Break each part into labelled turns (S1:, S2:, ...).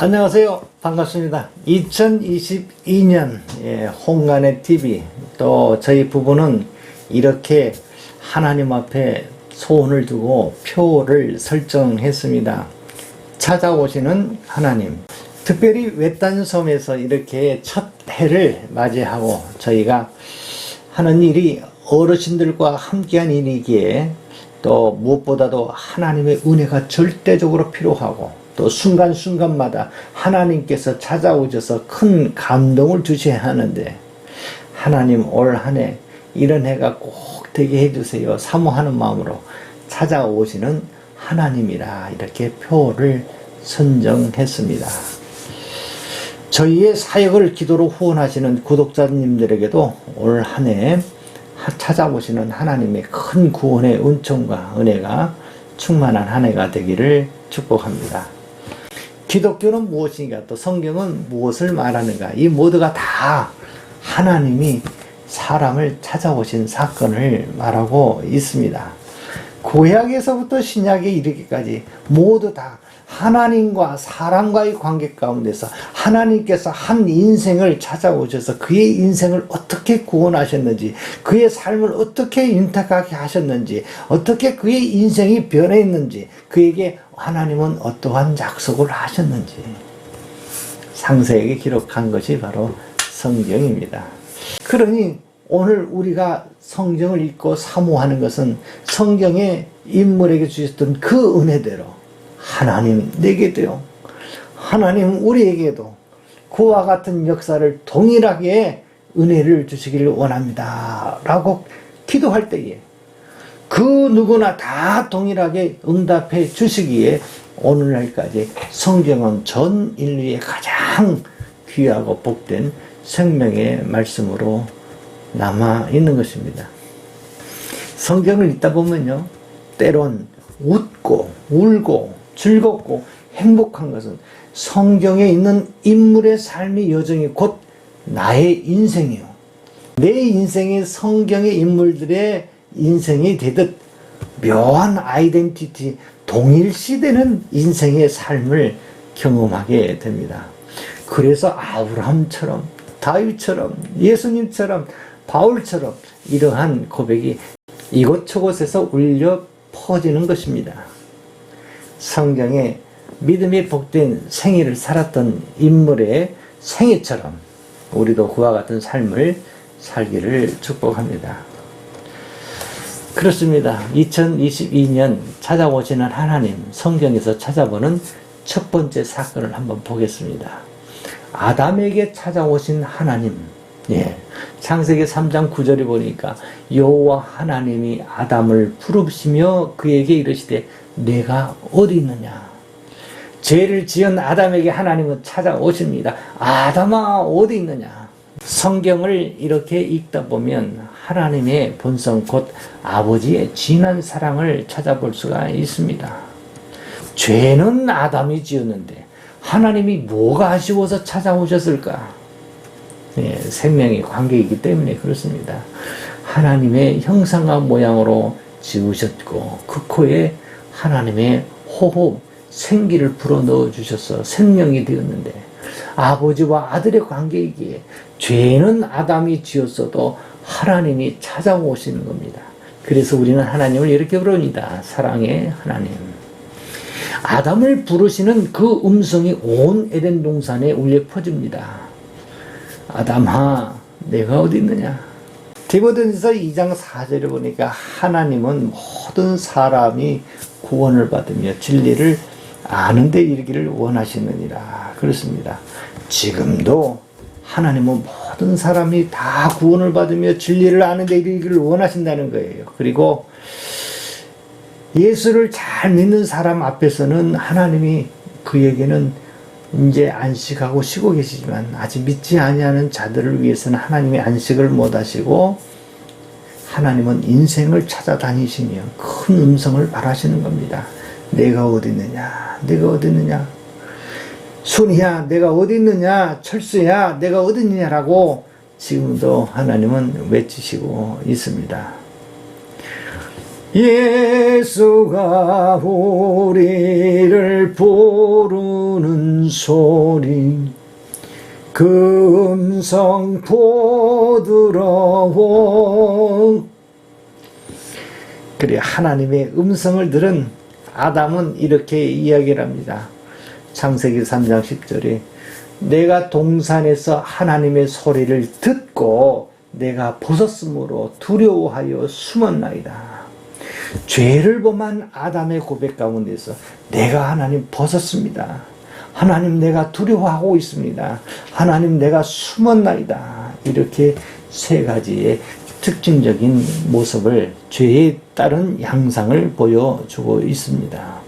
S1: 안녕하세요. 반갑습니다. 2022년 홍간의 TV, 또 저희 부부는 이렇게 하나님 앞에 소원을 두고 표를 설정했습니다. 찾아오시는 하나님, 특별히 외딴 섬에서 이렇게 첫 해를 맞이하고 저희가 하는 일이 어르신들과 함께한 일이기에 또 무엇보다도 하나님의 은혜가 절대적으로 필요하고 또 순간순간마다 하나님께서 찾아오셔서 큰 감동을 주셔야 하는데, 하나님 올 한 해 이런 해가 꼭 되게 해주세요 사모하는 마음으로 찾아오시는 하나님이라 이렇게 표를 선정했습니다. 저희의 사역을 기도로 후원하시는 구독자님들에게도 올 한 해 찾아오시는 하나님의 큰 구원의 은총과 은혜가 충만한 한 해가 되기를 축복합니다. 기독교는 무엇인가, 또 성경은 무엇을 말하는가, 이 모두가 다 하나님이 사람을 찾아오신 사건을 말하고 있습니다. 구약에서부터 신약에 이르기까지 모두 다 하나님과 사람과의 관계 가운데서 하나님께서 한 인생을 찾아오셔서 그의 인생을 어떻게 구원하셨는지, 그의 삶을 어떻게 윤택하게 하셨는지, 어떻게 그의 인생이 변했는지, 그에게 하나님은 어떠한 약속을 하셨는지 상세하게 기록한 것이 바로 성경입니다. 그러니 오늘 우리가 성경을 읽고 사모하는 것은 성경의 인물에게 주셨던 그 은혜대로 하나님 내게도요, 하나님 우리에게도 그와 같은 역사를 동일하게 은혜를 주시기를 원합니다 라고 기도할 때에 그 누구나 다 동일하게 응답해 주시기에 오늘날까지 성경은 전 인류의 가장 귀하고 복된 생명의 말씀으로 남아 있는 것입니다. 성경을 읽다 보면요, 때론 웃고 울고 즐겁고 행복한 것은 성경에 있는 인물의 삶의 여정이 곧 나의 인생이요, 내 인생이 성경의 인물들의 인생이 되듯 묘한 아이덴티티, 동일시되는 인생의 삶을 경험하게 됩니다. 그래서 아브라함처럼, 다윗처럼, 예수님처럼, 바울처럼 이러한 고백이 이곳저곳에서 울려 퍼지는 것입니다. 성경에 믿음이 복된 생애를 살았던 인물의 생애처럼 우리도 그와 같은 삶을 살기를 축복합니다. 그렇습니다. 2022년 찾아오시는 하나님, 성경에서 찾아보는 첫 번째 사건을 한번 보겠습니다. 아담에게 찾아오신 하나님. 창세기 3장 9절에 보니까 여호와 하나님이 아담을 부르시며 그에게 이르시되 내가 어디 있느냐. 죄를 지은 아담에게 하나님은 찾아오십니다. 아담아 어디 있느냐. 성경을 이렇게 읽다 보면 하나님의 본성, 곧 아버지의 진한 사랑을 찾아볼 수가 있습니다. 죄는 아담이 지었는데 하나님이 뭐가 아쉬워서 찾아오셨을까? 생명의 관계이기 때문에 그렇습니다. 하나님의 형상과 모양으로 지으셨고 그 코에 하나님의 호흡, 생기를 불어넣어 주셔서 생명이 되었는데 아버지와 아들의 관계이기에 죄는 아담이 지었어도 하나님이 찾아오시는 겁니다. 그래서 우리는 하나님을 이렇게 부릅니다. 사랑의 하나님. 아담을 부르시는 그 음성이 온 에덴 동산에 울려 퍼집니다. 아담아 내가 어디 있느냐. 디모데전서 2장 4절에 보니까 하나님은 모든 사람이 구원을 받으며 진리를 아는 데 이르기를 원하시느니라. 그렇습니다. 지금도 하나님은 모든 사람이 다 구원을 받으며 진리를 아는 데 이르기를 원하신다는 거예요. 그리고 예수를 잘 믿는 사람 앞에서는 하나님이 그에게는 이제 안식하고 쉬고 계시지만 아직 믿지 아니하는 자들을 위해서는 하나님이 안식을 못 하시고 하나님은 인생을 찾아다니시며 큰 음성을 바라시는 겁니다. 내가 어디 있느냐, 내가 어디 있느냐, 순이야 내가 어디 있느냐, 철수야 내가 어디 있느냐라고 지금도 하나님은 외치시고 있습니다. 예수가 우리를 부르는 소리 그 음성 보들어오. 그래 하나님의 음성을 들은 아담은 이렇게 이야기를 합니다. 창세기 3장 10절에 내가 동산에서 하나님의 소리를 듣고 내가 벗었으므로 두려워하여 숨었나이다. 죄를 범한 아담의 고백 가운데서 내가 하나님 벗었습니다. 하나님 내가 두려워하고 있습니다. 하나님 내가 숨었나이다. 이렇게 세 가지의 특징적인 모습을 죄에 따른 양상을 보여주고 있습니다.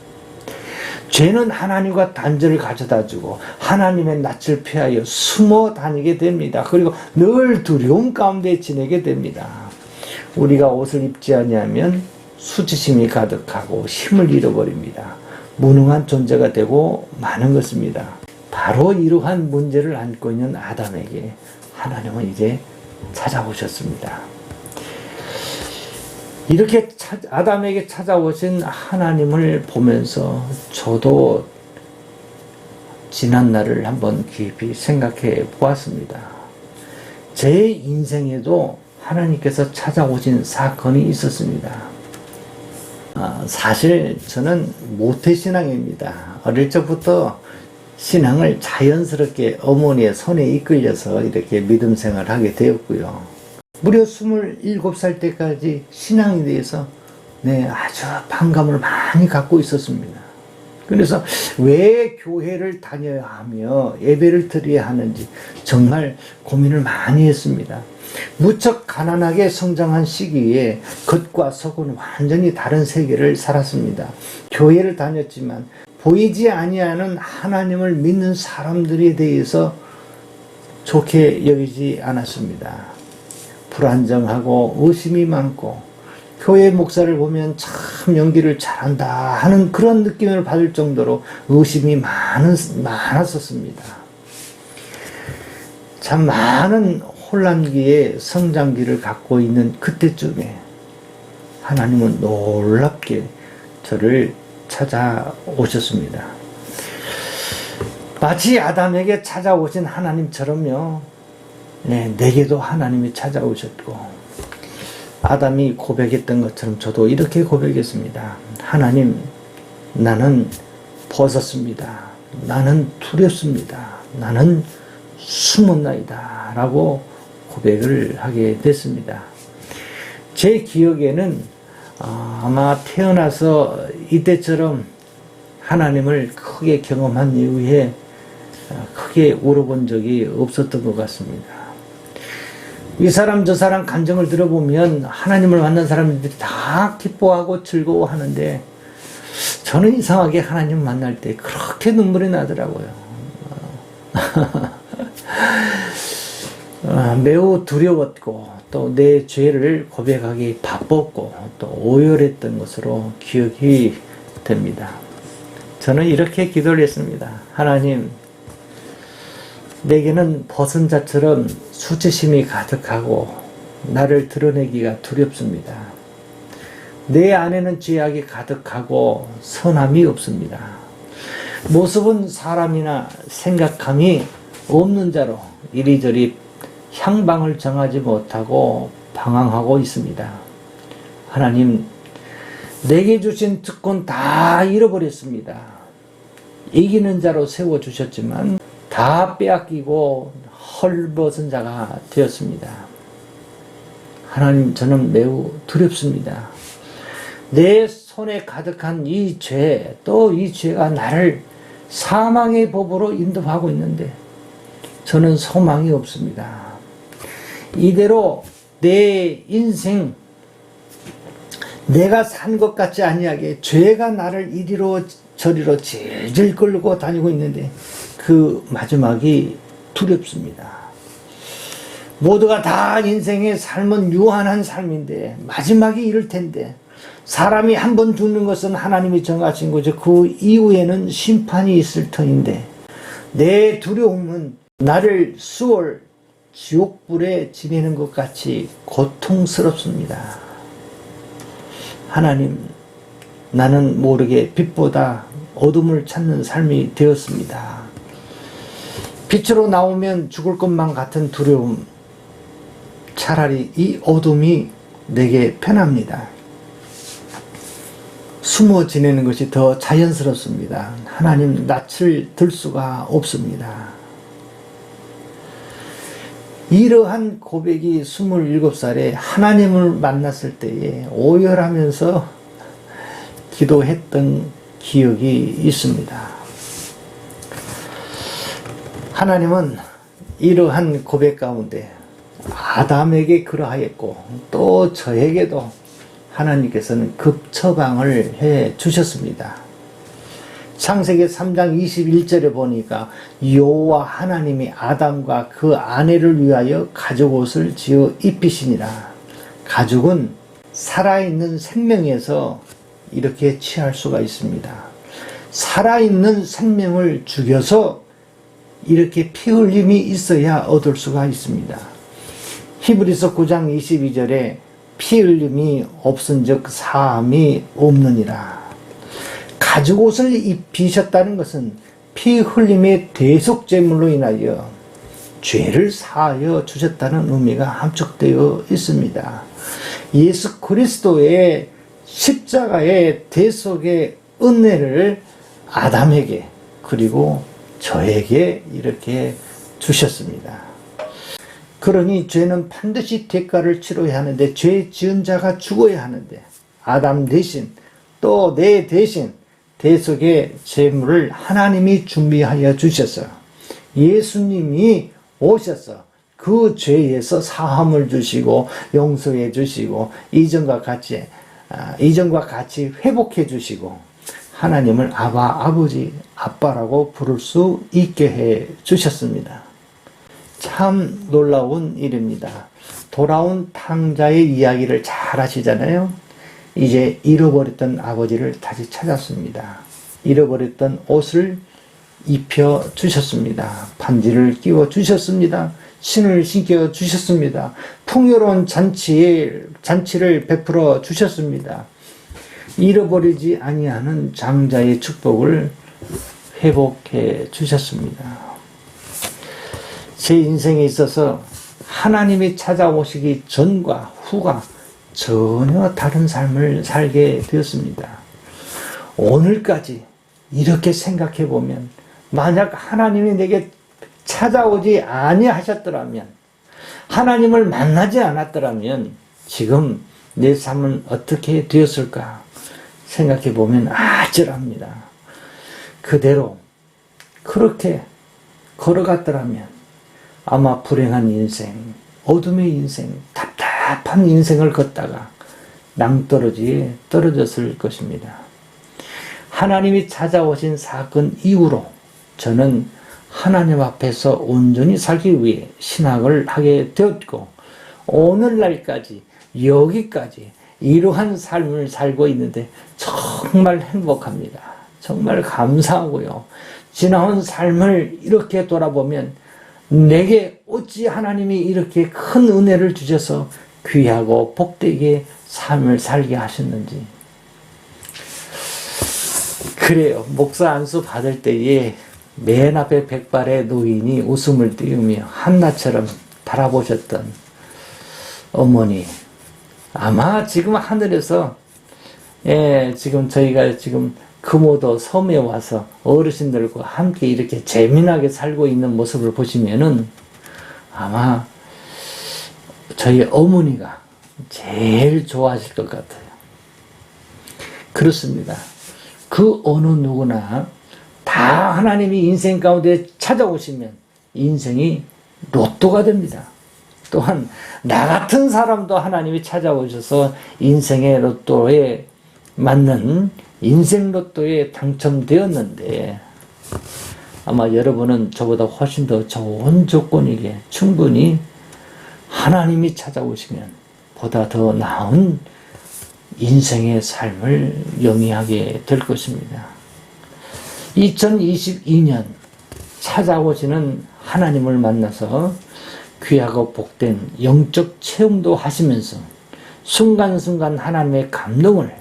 S1: 죄는 하나님과 단절을 가져다주고 하나님의 낯을 피하여 숨어 다니게 됩니다. 그리고 늘 두려움 가운데 지내게 됩니다. 우리가 옷을 입지 아니하면 수치심이 가득하고 힘을 잃어버립니다. 무능한 존재가 되고 마는 것입니다. 바로 이러한 문제를 안고 있는 아담에게 하나님은 이제 찾아오셨습니다. 이렇게 아담에게 찾아오신 하나님을 보면서 저도 지난 날을 한번 깊이 생각해 보았습니다. 제 인생에도 하나님께서 찾아오신 사건이 있었습니다. 사실 저는 모태신앙입니다. 어릴 적부터 신앙을 자연스럽게 어머니의 손에 이끌려서 이렇게 믿음 생활을 하게 되었고요. 무려 27살 때까지 신앙에 대해서 아주 반감을 많이 갖고 있었습니다. 그래서 왜 교회를 다녀야 하며 예배를 드려야 하는지 정말 고민을 많이 했습니다. 무척 가난하게 성장한 시기에 겉과 속은 완전히 다른 세계를 살았습니다. 교회를 다녔지만 보이지 아니하는 하나님을 믿는 사람들에 대해서 좋게 여기지 않았습니다. 불안정하고 의심이 많고 교회 목사를 보면 참 연기를 잘한다 하는 그런 느낌을 받을 정도로 의심이 많았었습니다. 참 많은 혼란기에 성장기를 갖고 있는 그때쯤에 하나님은 놀랍게 저를 찾아오셨습니다. 마치 아담에게 찾아오신 하나님처럼요. 내게도 하나님이 찾아오셨고 아담이 고백했던 것처럼 저도 이렇게 고백했습니다. 하나님, 나는 벗었습니다. 나는 두렵습니다. 나는 숨었나이다. 라고 고백을 하게 됐습니다. 제 기억에는 아마 태어나서 이때처럼 하나님을 크게 경험한 이후에 크게 울어본 적이 없었던 것 같습니다. 이 사람 저 사람 간증을 들어보면 하나님을 만난 사람들이 다 기뻐하고 즐거워하는데 저는 이상하게 하나님 만날 때 그렇게 눈물이 나더라고요. 매우 두려웠고 또 내 죄를 고백하기 바빴고 또 오열했던 것으로 기억이 됩니다. 저는 이렇게 기도를 했습니다. 하나님, 내게는 벗은 자처럼 수치심이 가득하고 나를 드러내기가 두렵습니다. 내 안에는 죄악이 가득하고 선함이 없습니다. 모습은 사람이나 생각함이 없는 자로 이리저리 향방을 정하지 못하고 방황하고 있습니다. 하나님, 내게 주신 특권 다 잃어버렸습니다. 이기는 자로 세워주셨지만 다 빼앗기고 헐벗은 자가 되었습니다. 하나님, 저는 매우 두렵습니다. 내 손에 가득한 이 죄, 또 이 죄가 나를 사망의 법으로 인도하고 있는데 저는 소망이 없습니다. 이대로 내 인생 내가 산 것 같지 아니하게 죄가 나를 이리로 저리로 질질 끌고 다니고 있는데 그 마지막이 두렵습니다. 모두가 다 인생의 삶은 유한한 삶인데 마지막이 이럴 텐데 사람이 한 번 죽는 것은 하나님이 정하신 거죠. 그 이후에는 심판이 있을 터인데 내 두려움은 나를 수월 지옥불에 지내는 것 같이 고통스럽습니다. 하나님, 나는 모르게 빛보다 어둠을 찾는 삶이 되었습니다. 빛으로 나오면 죽을 것만 같은 두려움, 차라리 이 어둠이 내게 편합니다. 숨어 지내는 것이 더 자연스럽습니다. 하나님 낯을 들 수가 없습니다. 이러한 고백이 27살에 하나님을 만났을 때에 오열하면서 기도했던 기억이 있습니다. 하나님은 이러한 고백 가운데 아담에게 그러하였고 또 저에게도 하나님께서는 급처방을 해 주셨습니다. 창세기 3장 21절에 보니까 여호와 하나님이 아담과 그 아내를 위하여 가죽옷을 지어 입히시니라. 가죽은 살아있는 생명에서 이렇게 취할 수가 있습니다. 살아있는 생명을 죽여서 이렇게 피 흘림이 있어야 얻을 수가 있습니다. 히브리서 9장 22절에 피 흘림이 없은즉 사함이 없느니라. 가죽옷을 입히셨다는 것은 피 흘림의 대속제물로 인하여 죄를 사하여 주셨다는 의미가 함축되어 있습니다. 예수 그리스도의 십자가의 대속의 은혜를 아담에게 그리고 저에게 이렇게 주셨습니다. 그러니 죄는 반드시 대가를 치러야 하는데 죄 지은 자가 죽어야 하는데 아담 대신 또 내 대신 대속의 제물을 하나님이 준비하여 주셨어요. 예수님이 오셔서 그 죄에서 사함을 주시고 용서해 주시고 이전과 같이 회복해 주시고 하나님을 아버지, 아빠라고 부를 수 있게 해 주셨습니다. 참 놀라운 일입니다. 돌아온 탕자의 이야기를 잘 아시잖아요. 이제 잃어버렸던 아버지를 다시 찾았습니다. 잃어버렸던 옷을 입혀 주셨습니다. 반지를 끼워 주셨습니다. 신을 신겨 주셨습니다. 풍요로운 잔치를 베풀어 주셨습니다. 잃어버리지 아니하는 장자의 축복을 회복해 주셨습니다. 제 인생에 있어서 하나님이 찾아오시기 전과 후가 전혀 다른 삶을 살게 되었습니다. 오늘까지 이렇게 생각해 보면 만약 하나님이 내게 찾아오지 아니하셨더라면 하나님을 만나지 않았더라면 지금 내 삶은 어떻게 되었을까 생각해 보면 아찔합니다. 그대로 그렇게 걸어갔더라면 아마 불행한 인생, 어둠의 인생, 답답한 인생을 걷다가 낭떠러지에 떨어졌을 것입니다. 하나님이 찾아오신 사건 이후로 저는 하나님 앞에서 온전히 살기 위해 신학을 하게 되었고 오늘날까지 여기까지 이러한 삶을 살고 있는데 정말 행복합니다. 정말 감사하고요. 지나온 삶을 이렇게 돌아보면 내게 어찌 하나님이 이렇게 큰 은혜를 주셔서 귀하고 복되게 삶을 살게 하셨는지. 그래요. 목사 안수 받을 때에 맨 앞에 백발의 노인이 웃음을 띄우며 한나처럼 바라보셨던 어머니. 아마 지금 하늘에서 지금 저희가 지금 금오도 섬에 와서 어르신들과 함께 이렇게 재미나게 살고 있는 모습을 보시면은 아마 저희 어머니가 제일 좋아하실 것 같아요. 그렇습니다. 그 어느 누구나 다 하나님이 인생 가운데 찾아오시면 인생이 로또가 됩니다. 또한 나 같은 사람도 하나님이 찾아오셔서 인생의 로또에 맞는 인생 로또에 당첨되었는데 아마 여러분은 저보다 훨씬 더 좋은 조건이기에 충분히 하나님이 찾아오시면 보다 더 나은 인생의 삶을 영위하게 될 것입니다. 2022년 찾아오시는 하나님을 만나서 귀하고 복된 영적 체험도 하시면서 순간순간 하나님의 감동을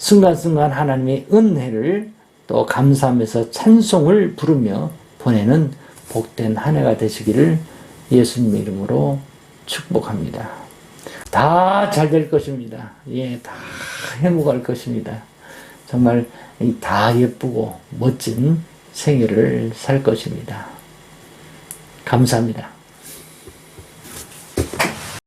S1: 순간순간 하나님의 은혜를 또 감사하면서 찬송을 부르며 보내는 복된 한 해가 되시기를 예수님의 이름으로 축복합니다. 다 잘 될 것입니다. 예, 다 행복할 것입니다. 정말 다 예쁘고 멋진 생애를 살 것입니다. 감사합니다.